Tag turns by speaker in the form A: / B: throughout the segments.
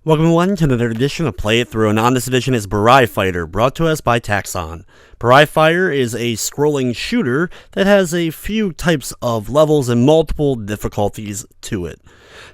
A: Welcome everyone to another edition of Play It Through, and on this edition is Burai Fighter, brought to us by Taxon. Burai Fighter is a scrolling shooter that has a few types of levels and multiple difficulties to it.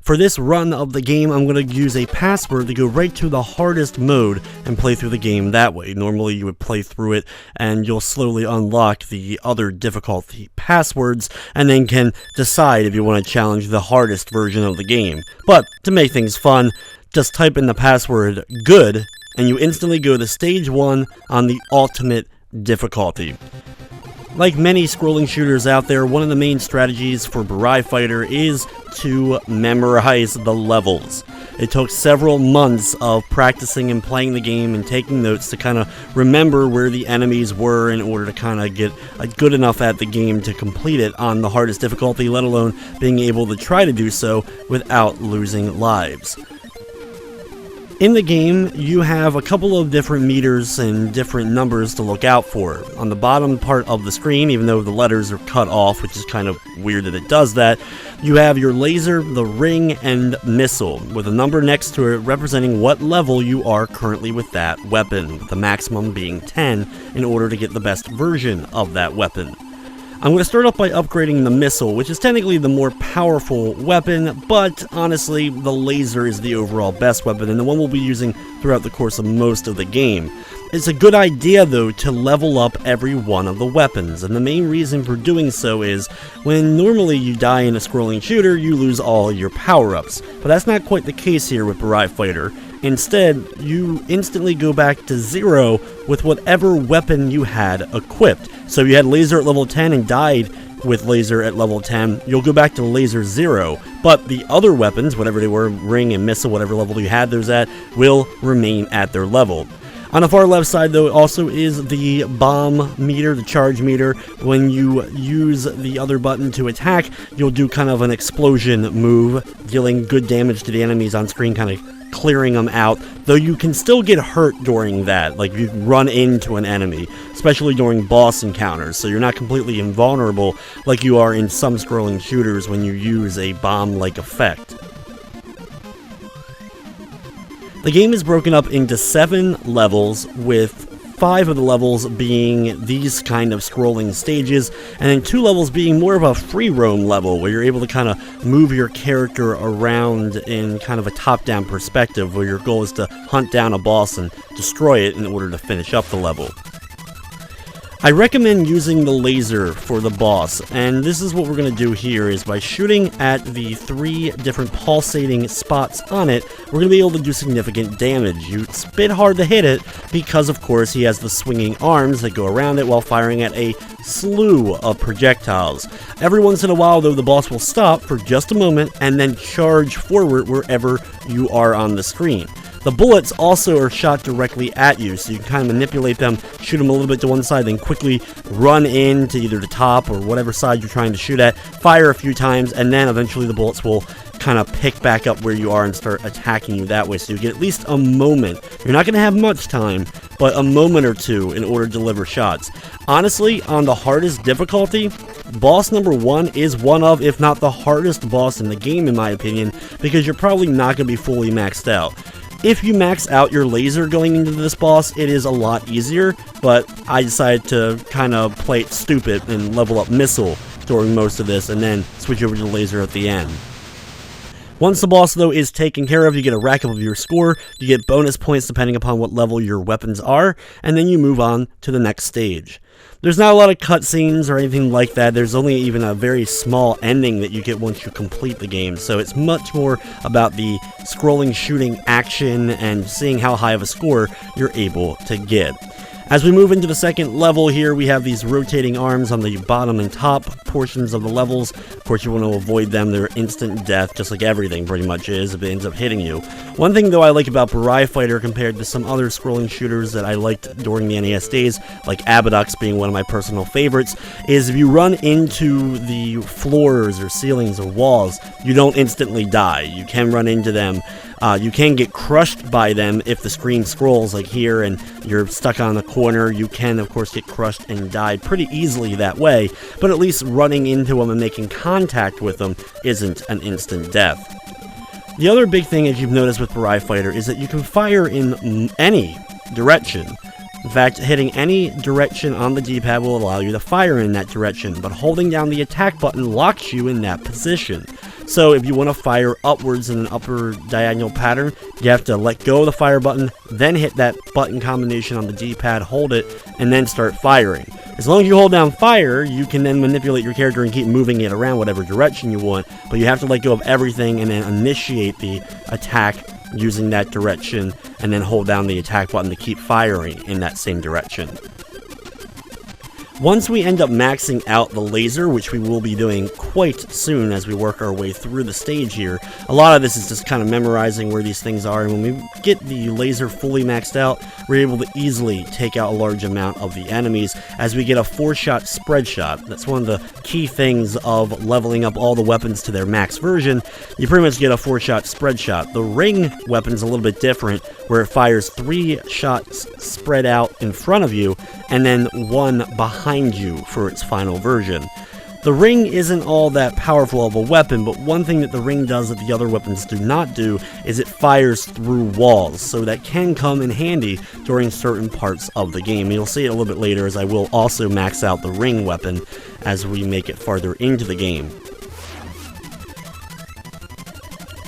A: For this run of the game, I'm going to use a password to go right to the hardest mode and play through the game that way. Normally you would play through it and you'll slowly unlock the other difficulty passwords and then can decide if you want to challenge the hardest version of the game. But to make things fun, just type in the password GOOD and you instantly go to stage 1 on the ultimate difficulty. Like many scrolling shooters out there, one of the main strategies for Burai Fighter is to memorize the levels. It took several months of practicing and playing the game and taking notes to kind of remember where the enemies were in order to kind of get good enough at the game to complete it on the hardest difficulty, let alone being able to try to do so without losing lives. In the game, you have a couple of different meters and different numbers to look out for. On the bottom part of the screen, even though the letters are cut off, which is kind of weird that it does that, you have your laser, the ring, and missile, with a number next to it representing what level you are currently with that weapon, with the maximum being 10 in order to get the best version of that weapon. I'm going to start off by upgrading the missile, which is technically the more powerful weapon, but honestly, the laser is the overall best weapon, and the one we'll be using throughout the course of most of the game. It's a good idea, though, to level up every one of the weapons, and the main reason for doing so is, when normally you die in a scrolling shooter, you lose all your power-ups, but that's not quite the case here with Burai Fighter. Instead, you instantly go back to 0 with whatever weapon you had equipped. So if you had laser at level 10 and died with laser at level 10, you'll go back to laser 0. But the other weapons, whatever they were, ring and missile, whatever level you had those at, will remain at their level. On the far left side, though, also is the bomb meter, the charge meter. When you use the other button to attack, you'll do kind of an explosion move, dealing good damage to the enemies on screen, kind of clearing them out, though you can still get hurt during that, like you run into an enemy, especially during boss encounters, so you're not completely invulnerable like you are in some scrolling shooters when you use a bomb-like effect. The game is broken up into 7 levels, with 5 of the levels being these kind of scrolling stages, and then 2 levels being more of a free roam level, where you're able to kind of move your character around in kind of a top-down perspective, where your goal is to hunt down a boss and destroy it in order to finish up the level. I recommend using the laser for the boss, and this is what we're going to do here, is by shooting at the 3 different pulsating spots on it, we're going to be able to do significant damage. It's a bit hard to hit it, because of course he has the swinging arms that go around it while firing at a slew of projectiles. Every once in a while, though, the boss will stop for just a moment and then charge forward wherever you are on the screen. The bullets also are shot directly at you, so you can kind of manipulate them, shoot them a little bit to one side, then quickly run into either the top or whatever side you're trying to shoot at, fire a few times, and then eventually the bullets will kind of pick back up where you are and start attacking you that way, so you get at least a moment. You're not going to have much time, but a moment or two in order to deliver shots. Honestly, on the hardest difficulty, boss number 1 is one of, if not the hardest boss in the game in my opinion, because you're probably not going to be fully maxed out. If you max out your laser going into this boss, it is a lot easier, but I decided to kind of play it stupid and level up missile during most of this, and then switch over to laser at the end. Once the boss, though, is taken care of, you get a rack up of your score, you get bonus points depending upon what level your weapons are, and then you move on to the next stage. There's not a lot of cutscenes or anything like that. There's only even a very small ending that you get once you complete the game, so it's much more about the scrolling shooting action and seeing how high of a score you're able to get. As we move into the second level here, we have these rotating arms on the bottom and top portions of the levels. Of course, you want to avoid them. They're instant death, just like everything pretty much is if it ends up hitting you. One thing, though, I like about Burai Fighter compared to some other scrolling shooters that I liked during the NES days, like Abadux being one of my personal favorites, is if you run into the floors or ceilings or walls, you don't instantly die. You can run into them. You can get crushed by them if the screen scrolls like here and you're stuck on the corner. You can, of course, get crushed and die pretty easily that way, but at least running into them and making contact with them isn't an instant death. The other big thing, as you've noticed with Burai Fighter, is that you can fire in any direction. In fact, hitting any direction on the D-pad will allow you to fire in that direction, but holding down the attack button locks you in that position. So if you want to fire upwards in an upper diagonal pattern, you have to let go of the fire button, then hit that button combination on the D-pad, hold it, and then start firing. As long as you hold down fire, you can then manipulate your character and keep moving it around whatever direction you want, but you have to let go of everything and then initiate the attack using that direction, and then hold down the attack button to keep firing in that same direction. Once we end up maxing out the laser, which we will be doing quite soon as we work our way through the stage here, a lot of this is just kind of memorizing where these things are, and when we get the laser fully maxed out, we're able to easily take out a large amount of the enemies as we get a 4-shot spread shot. That's one of the key things of leveling up all the weapons to their max version. You pretty much get a 4-shot spread shot. The ring weapon's a little bit different, where it fires 3 shots spread out in front of you, and then 1 behind you for its final version. The ring isn't all that powerful of a weapon, but one thing that the ring does that the other weapons do not do is it fires through walls, so that can come in handy during certain parts of the game. And you'll see it a little bit later, as I will also max out the ring weapon as we make it farther into the game.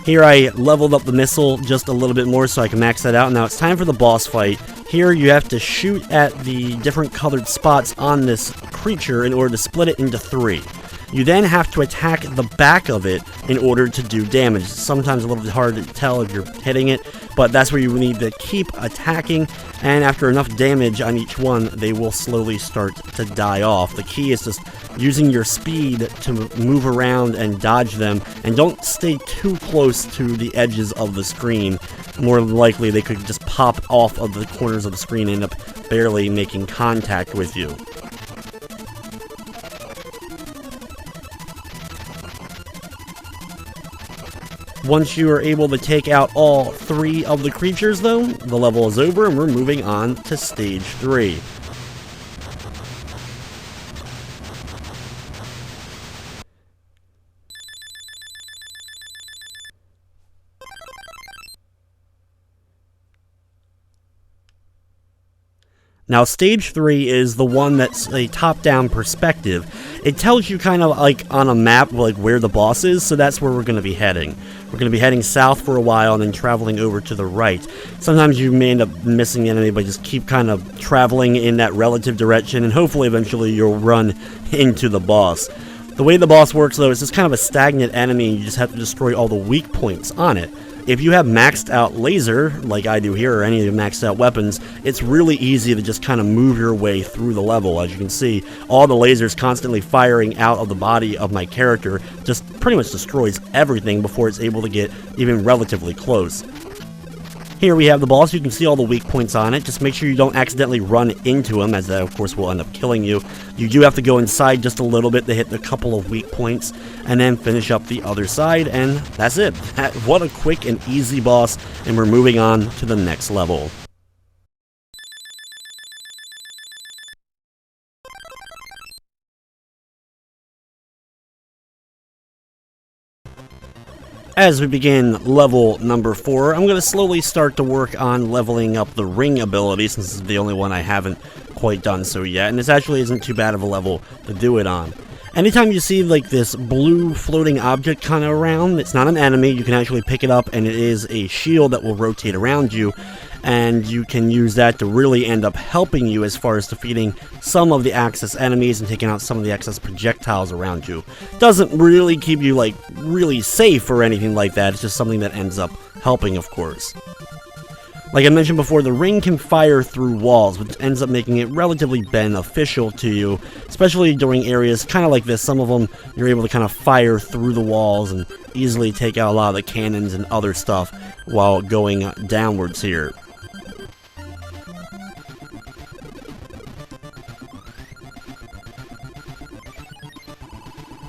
A: Here I leveled up the missile just a little bit more so I can max that out. Now it's time for the boss fight. Here you have to shoot at the different colored spots on this creature in order to split it into 3. You then have to attack the back of it in order to do damage. It's sometimes a little bit hard to tell if you're hitting it, but that's where you need to keep attacking, and after enough damage on each one, they will slowly start to die off. The key is just using your speed to move around and dodge them, and don't stay too close to the edges of the screen. More than likely, they could just pop off of the corners of the screen and end up barely making contact with you. Once you are able to take out all 3 of the creatures, though, the level is over and we're moving on to Stage 3. Now, Stage 3 is the one that's a top-down perspective. It tells you kind of like on a map like where the boss is, so that's where we're going to be heading. We're going to be heading south for a while and then traveling over to the right. Sometimes you may end up missing the enemy, but just keep kind of traveling in that relative direction, and hopefully eventually you'll run into the boss. The way the boss works, though, is just kind of a stagnant enemy, and you just have to destroy all the weak points on it. If you have maxed out laser, like I do here, or any of the maxed out weapons, it's really easy to just kind of move your way through the level. As you can see, all the lasers constantly firing out of the body of my character just pretty much destroys everything before it's able to get even relatively close. Here we have the boss. You can see all the weak points on it. Just make sure you don't accidentally run into him, as that of course will end up killing you. You do have to go inside just a little bit to hit a couple of weak points, and then finish up the other side, and that's it. What a quick and easy boss, and we're moving on to the next level. As we begin level number 4, I'm going to slowly start to work on leveling up the ring ability, since this is the only one I haven't quite done so yet, and this actually isn't too bad of a level to do it on. Anytime you see like this blue floating object kind of around, it's not an enemy, you can actually pick it up, and it is a shield that will rotate around you, and you can use that to really end up helping you as far as defeating some of the Axis enemies and taking out some of the excess projectiles around you. Doesn't really keep you like really safe or anything like that, it's just something that ends up helping, of course. Like I mentioned before, the ring can fire through walls, which ends up making it relatively beneficial to you, especially during areas kind of like this. Some of them you're able to kind of fire through the walls and easily take out a lot of the cannons and other stuff while going downwards here.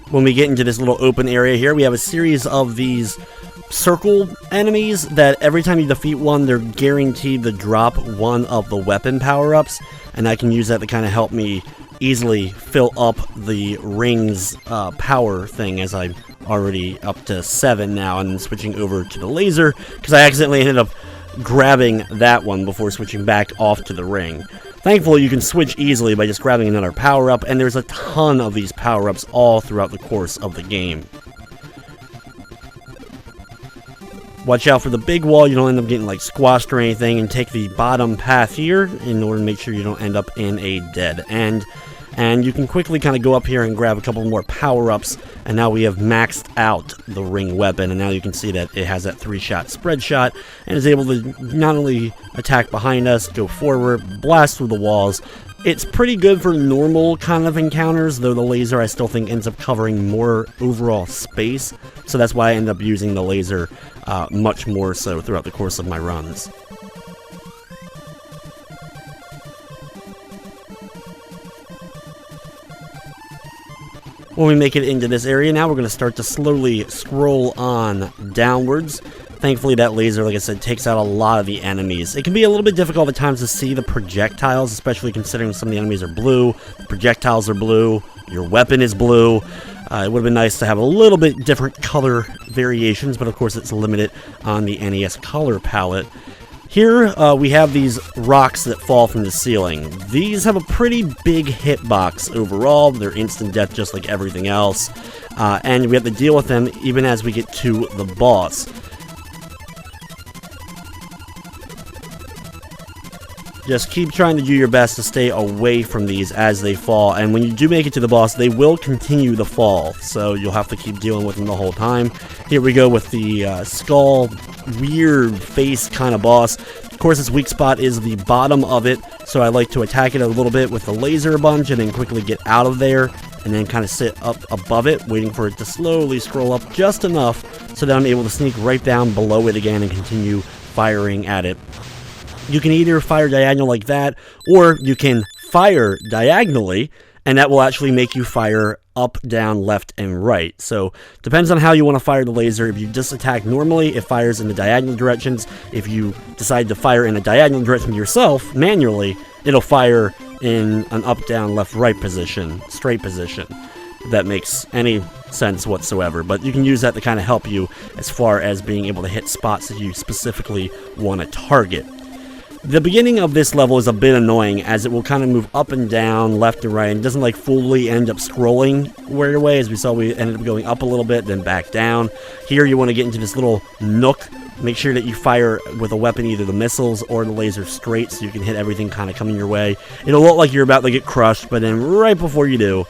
A: When we get into this little open area here, we have a series of these circle enemies that every time you defeat one, they're guaranteed to drop one of the weapon power-ups, and I can use that to kind of help me easily fill up the ring's power thing as I'm already up to 7 now, and switching over to the laser, because I accidentally ended up grabbing that one before switching back off to the ring. Thankfully, you can switch easily by just grabbing another power-up, and there's a ton of these power-ups all throughout the course of the game. Watch out for the big wall, you don't end up getting like squashed or anything, and take the bottom path here in order to make sure you don't end up in a dead end. And you can quickly kind of go up here and grab a couple more power-ups, and now we have maxed out the ring weapon, and now you can see that it has that 3-shot spread shot, and is able to not only attack behind us, go forward, blast through the walls. It's pretty good for normal kind of encounters, though the laser I still think ends up covering more overall space, so that's why I end up using the laser much more so throughout the course of my runs. When we make it into this area now, we're going to start to slowly scroll on downwards. Thankfully, that laser, like I said, takes out a lot of the enemies. It can be a little bit difficult at times to see the projectiles, especially considering some of the enemies are blue, the projectiles are blue, your weapon is blue. It would have been nice to have a little bit different color variations, but of course it's limited on the NES color palette. Here, we have these rocks that fall from the ceiling. These have a pretty big hitbox overall. They're instant death just like everything else. And we have to deal with them even as we get to the boss. Just keep trying to do your best to stay away from these as they fall, and when you do make it to the boss, they will continue to fall, so you'll have to keep dealing with them the whole time. Here we go with the skull, weird face kind of boss. Of course, its weak spot is the bottom of it, so I like to attack it a little bit with the laser a bunch, and then quickly get out of there, and then kind of sit up above it, waiting for it to slowly scroll up just enough so that I'm able to sneak right down below it again and continue firing at it. You can either fire diagonal like that, or you can fire diagonally, and that will actually make you fire up, down, left, and right. So, depends on how you want to fire the laser. If you just attack normally, it fires in the diagonal directions. If you decide to fire in a diagonal direction yourself, manually, it'll fire in an up, down, left, right position, straight position. If that makes any sense whatsoever, but you can use that to kind of help you as far as being able to hit spots that you specifically want to target. The beginning of this level is a bit annoying, as it will kind of move up and down, left and right, and doesn't like fully end up scrolling right away. As we saw, we ended up going up a little bit, then back down. Here you want to get into this little nook. Make sure that you fire with a weapon, either the missiles or the laser straight, so you can hit everything kind of coming your way. It'll look like you're about to get crushed, but then right before you do,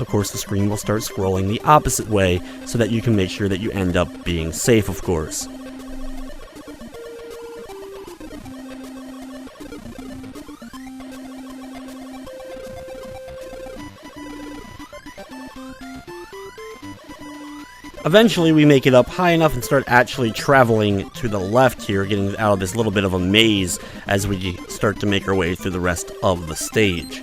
A: of course, the screen will start scrolling the opposite way, so that you can make sure that you end up being safe, of course. Eventually, we make it up high enough and start actually traveling to the left here, getting out of this little bit of a maze as we start to make our way through the rest of the stage.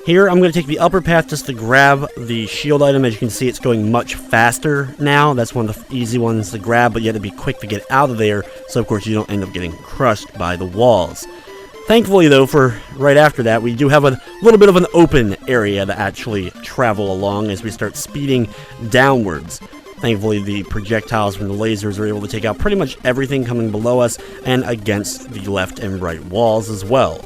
A: Here, I'm going to take the upper path just to grab the shield item. As you can see, it's going much faster now. That's one of the easy ones to grab, but you have to be quick to get out of there, so of course you don't end up getting crushed by the walls. Thankfully, though, for right after that, we do have a little bit of an open area to actually travel along as we start speeding downwards. Thankfully, the projectiles from the lasers are able to take out pretty much everything coming below us and against the left and right walls as well.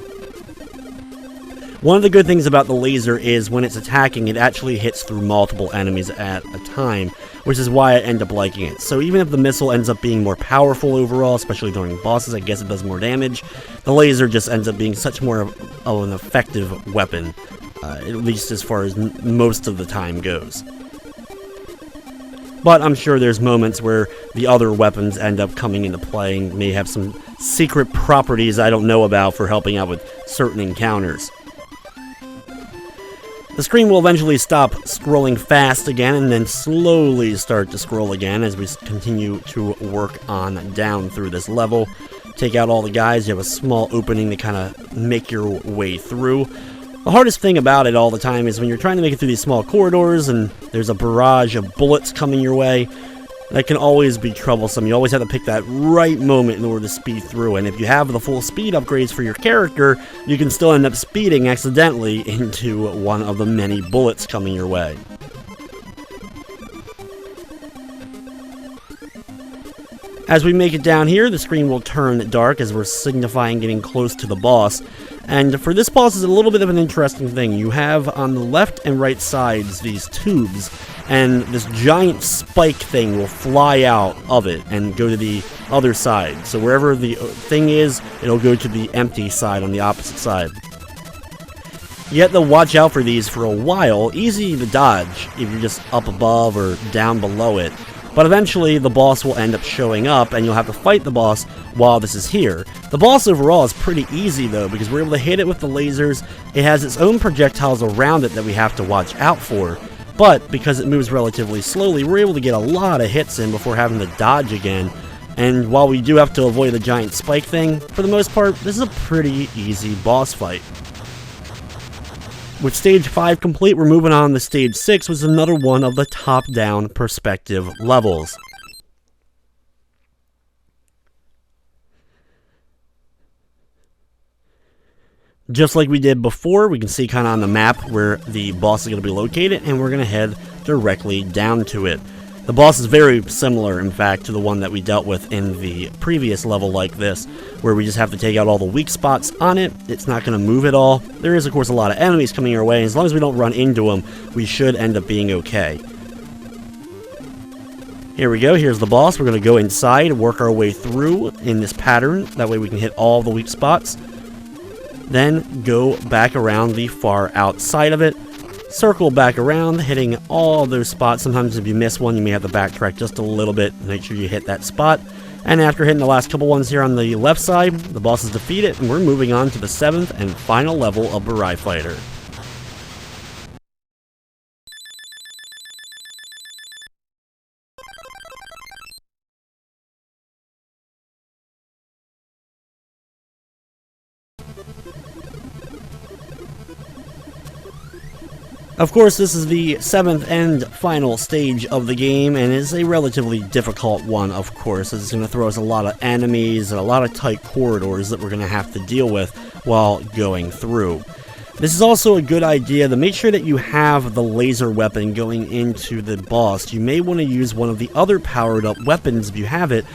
A: One of the good things about the laser is when it's attacking, it actually hits through multiple enemies at a time, which is why I end up liking it. So even if the missile ends up being more powerful overall, especially during bosses, I guess it does more damage, the laser just ends up being such more of an effective weapon, at least as far as most of the time goes. But I'm sure there's moments where the other weapons end up coming into play and may have some secret properties I don't know about for helping out with certain encounters. The screen will eventually stop scrolling fast again and then slowly start to scroll again as we continue to work on down through this level. Take out all the guys, you have a small opening to kind of make your way through. The hardest thing about it all the time is when you're trying to make it through these small corridors and there's a barrage of bullets coming your way. That can always be troublesome. You always have to pick that right moment in order to speed through, and if you have the full speed upgrades for your character, you can still end up speeding accidentally into one of the many bullets coming your way. As we make it down here, the screen will turn dark as we're signifying getting close to the boss. And for this boss, is a little bit of an interesting thing. You have on the left and right sides these tubes, and this giant spike thing will fly out of it and go to the other side. So wherever the thing is, it'll go to the empty side on the opposite side. You have to watch out for these for a while. Easy to dodge if you're just up above or down below it. But eventually, the boss will end up showing up, and you'll have to fight the boss while this is here. The boss overall is pretty easy, though, because we're able to hit it with the lasers. It has its own projectiles around it that we have to watch out for. But because it moves relatively slowly, we're able to get a lot of hits in before having to dodge again. And while we do have to avoid the giant spike thing, for the most part, this is a pretty easy boss fight. With stage 5 complete, we're moving on to stage 6, which is another one of the top-down perspective levels. Just like we did before, we can see kind of on the map where the boss is going to be located, and we're going to head directly down to it. The boss is very similar, in fact, to the one that we dealt with in the previous level like this, where we just have to take out all the weak spots on it. It's not going to move at all. There is, of course, a lot of enemies coming our way, and as long as we don't run into them, we should end up being okay. Here we go. Here's the boss. We're going to go inside, work our way through in this pattern. That way we can hit all the weak spots. Then go back around the far outside of it. Circle back around, hitting all those spots. Sometimes if you miss one, you may have to backtrack just a little bit. Make sure you hit that spot. And after hitting the last couple ones here on the left side, the boss is defeated, and we're moving on to the 7th and final level of Burai Fighter. Of course, this is the 7th and final stage of the game, and is a relatively difficult one, of course, as it's going to throw us a lot of enemies and a lot of tight corridors that we're going to have to deal with while going through. This is also a good idea to make sure that you have the laser weapon going into the boss. You may want to use one of the other powered up weapons if you have it,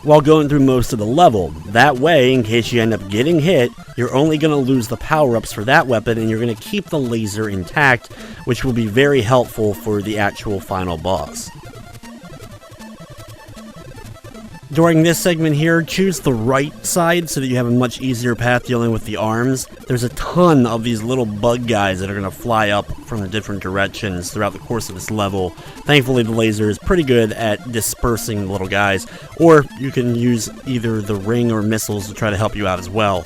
A: while going through most of the level. That way, in case you end up getting hit, you're only going to lose the power-ups for that weapon, and you're going to keep the laser intact, which will be very helpful for the actual final boss. During this segment here, choose the right side so that you have a much easier path dealing with the arms. There's a ton of these little bug guys that are going to fly up from the different directions throughout the course of this level. Thankfully, the laser is pretty good at dispersing the little guys, or you can use either the ring or missiles to try to help you out as well.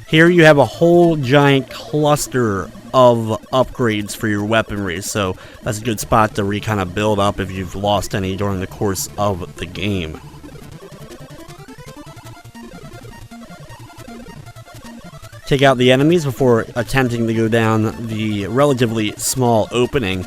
A: Here you have a whole giant cluster of upgrades for your weaponry, so that's a good spot to kind of build up if you've lost any during the course of the game. Take out the enemies before attempting to go down the relatively small opening.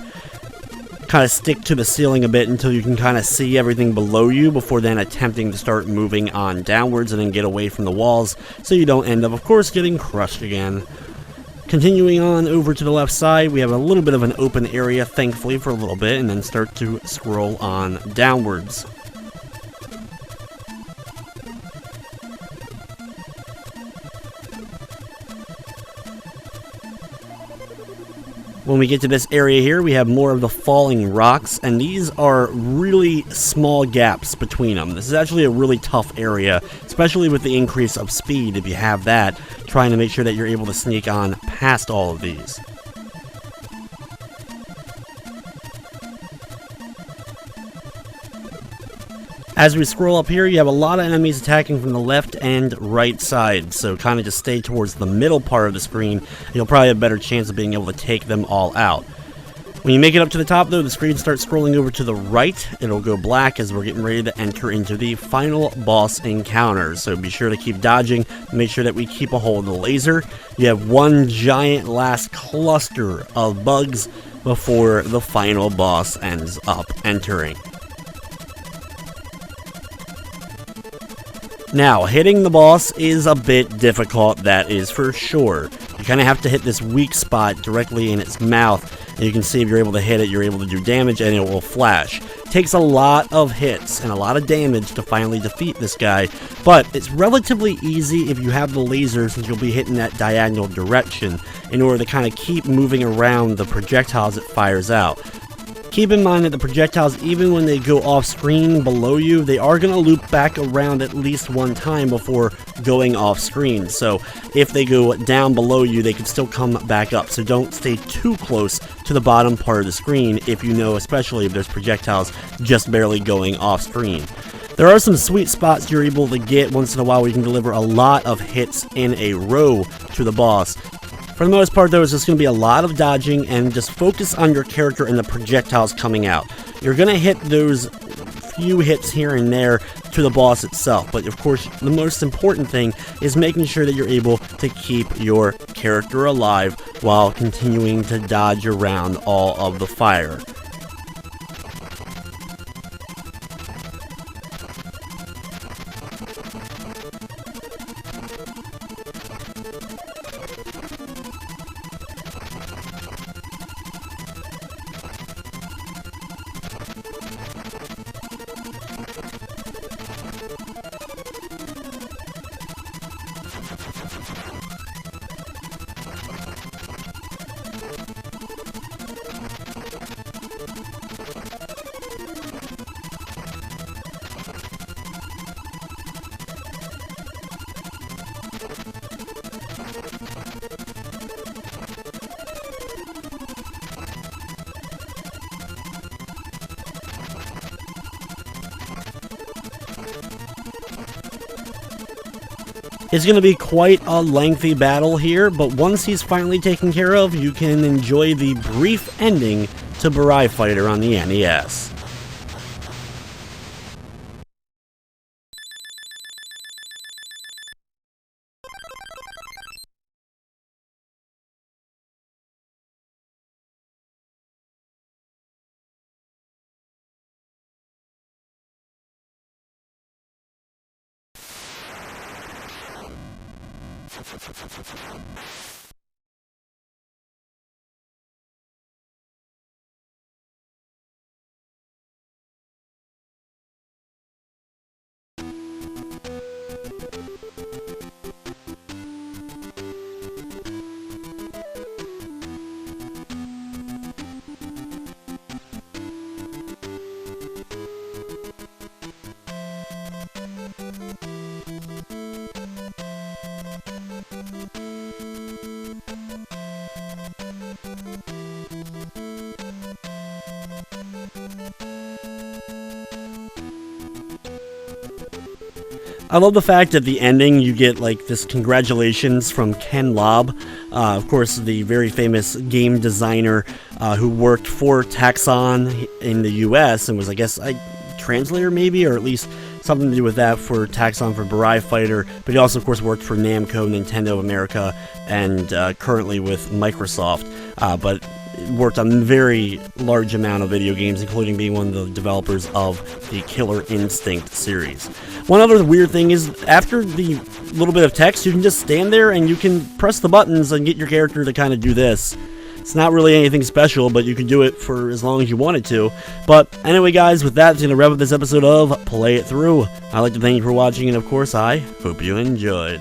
A: Kind of stick to the ceiling a bit until you can kind of see everything below you before then attempting to start moving on downwards and then get away from the walls so you don't end up, of course, getting crushed again. Continuing on over to the left side, we have a little bit of an open area, thankfully, for a little bit, and then start to scroll on downwards. When we get to this area here, we have more of the falling rocks, and these are really small gaps between them. This is actually a really tough area, especially with the increase of speed if you have that, trying to make sure that you're able to sneak on past all of these. As we scroll up here, you have a lot of enemies attacking from the left and right side, so kind of just stay towards the middle part of the screen, and you'll probably have a better chance of being able to take them all out. When you make it up to the top, though, the screen starts scrolling over to the right. It'll go black as we're getting ready to enter into the final boss encounter, so be sure to keep dodging, make sure that we keep a hold of the laser. You have one giant last cluster of bugs before the final boss ends up entering. Now, hitting the boss is a bit difficult, that is for sure. You kind of have to hit this weak spot directly in its mouth, And you can see if you're able to hit it, you're able to do damage, and it will flash. Takes a lot of hits and a lot of damage to finally defeat this guy, but it's relatively easy if you have the laser, since you'll be hitting that diagonal direction in order to kind of keep moving around the projectiles it fires out. Keep in mind that the projectiles, even when they go off screen below you, they are going to loop back around at least one time before going off screen. So if they go down below you, they can still come back up. So don't stay too close to the bottom part of the screen if you know, especially if there's projectiles just barely going off screen. There are some sweet spots you're able to get once in a while where you can deliver a lot of hits in a row to the boss. For the most part, though, it's just going to be a lot of dodging and just focus on your character and the projectiles coming out. You're going to hit those few hits here and there to the boss itself, but of course, the most important thing is making sure that you're able to keep your character alive while continuing to dodge around all of the fire. It's going to be quite a lengthy battle here, but once he's finally taken care of, you can enjoy the brief ending to Burai Fighter on the NES. I love the fact that the ending you get like this congratulations from Ken Lobb, of course the very famous game designer who worked for Taxon in the US and was, I guess, a translator maybe, or at least something to do with that for Taxon for Burai Fighter, but he also of course worked for Namco, Nintendo of America, and currently with Microsoft, but worked on a very large amount of video games, including being one of the developers of the Killer Instinct series. One other weird thing is, after the little bit of text, you can just stand there and you can press the buttons and get your character to kind of do this. It's not really anything special, but you can do it for as long as you wanted to. But anyway, guys, with that, it's going to wrap up this episode of Play It Through. I'd like to thank you for watching, and of course, I hope you enjoyed.